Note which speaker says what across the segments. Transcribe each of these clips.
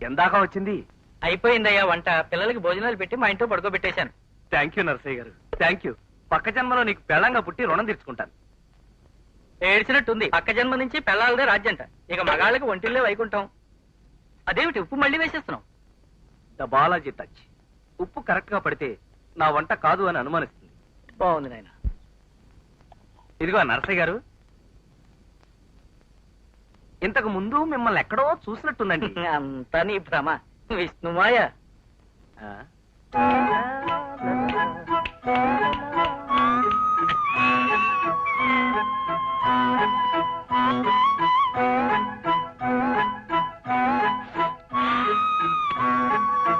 Speaker 1: ఎందాక వచ్చింది?
Speaker 2: అయిపోయిందయ్యా వంట. పిల్లలకి భోజనాలు పెట్టి మా ఇంట్లో పడుకోబెట్టేశాను.
Speaker 1: థ్యాంక్ యూ నరసయ్య గారు, థ్యాంక్ యూ. పక్క జన్మలో నీకు పెళ్ళంగా పుట్టి రుణం తీర్చుకుంటాను.
Speaker 2: ఏడ్చినట్టుంది. పక్క జన్మ నుంచి పిల్లలదే రాజ్యంట. ఇక మగాళ్ళకి ఒంటిల్లే వైకుంటాం. అదేమిటి ఉప్పు మళ్ళీ వేసేస్తున్నాం?
Speaker 1: The Balaji touch. ఉప్పు కరెక్ట్ గా పడితే నా వంట కాదు అని అనుమానిస్తుంది.
Speaker 2: బాగుంది నాయన.
Speaker 1: ఇదిగో నరసయ్య గారు, ఇంతకు ముందు మిమ్మల్ని ఎక్కడో చూసినట్టుందండి.
Speaker 2: అంతా నీ భ్రమ. విష్ణుమాయ.
Speaker 1: ఆ?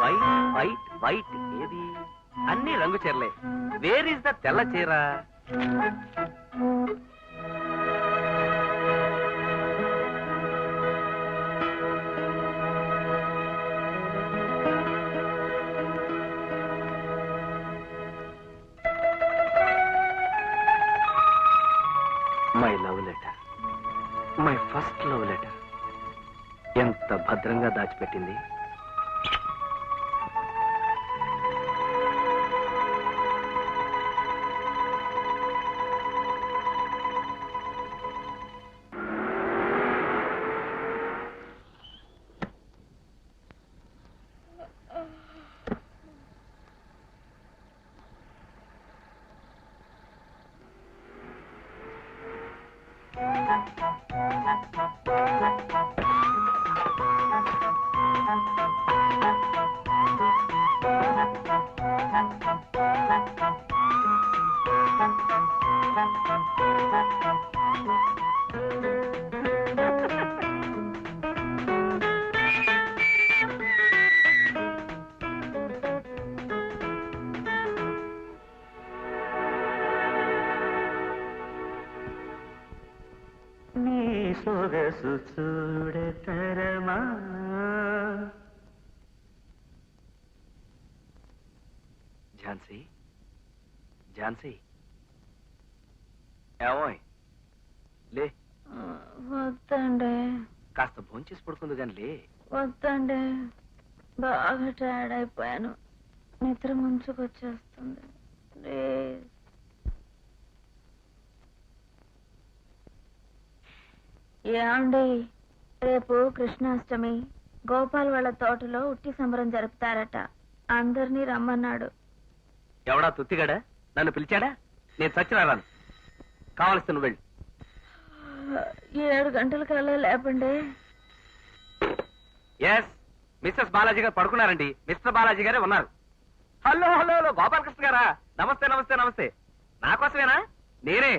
Speaker 1: వైట్ వైట్ వైట్ ఏది? అన్ని రంగు చీరలే. వేర్ ఇస్ ద తెల్ల చీర? My love letter, my first love letter. ఎంత భద్రంగా దాచిపెట్టింది. నీ సొగసు చూడతరమా, ఝాన్సీ ఝాన్సీ. ఏమోయ్ లే.
Speaker 3: వద్దండి.
Speaker 1: కాస్త భోంచేసి పడుకుంది కానీ లే.
Speaker 3: వద్దండి, బాగా టైర్డ్ అయిపోయాను. నిద్ర ముంచుకొచ్చేస్తుంది. ప్లీజ్. ఏమండి, రేపు కృష్ణాష్టమి. గోపాల్ వాళ్ళ తోటలో ఉట్టి సంబరం జరుపుతారట. అందరినీ రమ్మన్నాడు.
Speaker 1: ఎవడా తుత్తిగాడా? నన్ను పిలిచాడా? నేను చచ్చినా రాను. కావలసి నువ్వు వెళ్ళి.
Speaker 3: 7 గంటలకల్లా లేపండి.
Speaker 1: ఎస్, మిస్సెస్ బాలాజీ గారు పడుకున్నారండి. మిస్టర్ బాలాజీ గారే ఉన్నారు. హలో హలో హలో, గోపాలకృష్ణ గారా? నమస్తే నమస్తే నమస్తే. నా కోసమేనా? నేనే.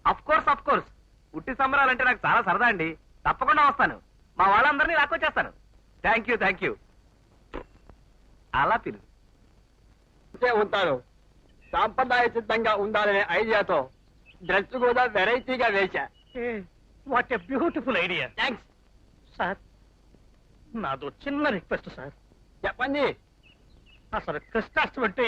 Speaker 1: అఫ్ కోర్స్ ఉట్టి సంబరాలంటే నాకు చాలా సరదా అండి. తప్పకుండా వస్తాను. మా వాళ్ళందరినీ లాక్కొచ్చేస్తాను. Thank you. అలా పిలు.
Speaker 4: ఉంటాను. సాంప్రదాయ సిద్ధంగా ఉండాలనే ఐడియాతో డ్రెస్ కూడా వెరైటీగా వేశా.
Speaker 2: What a beautiful idea.
Speaker 4: Thanks
Speaker 2: sir, నాదో చిన్న రిక్వెస్ట్ సార్.
Speaker 4: చెప్పండి.
Speaker 2: అసలు కృష్ణాష్టమి అంటే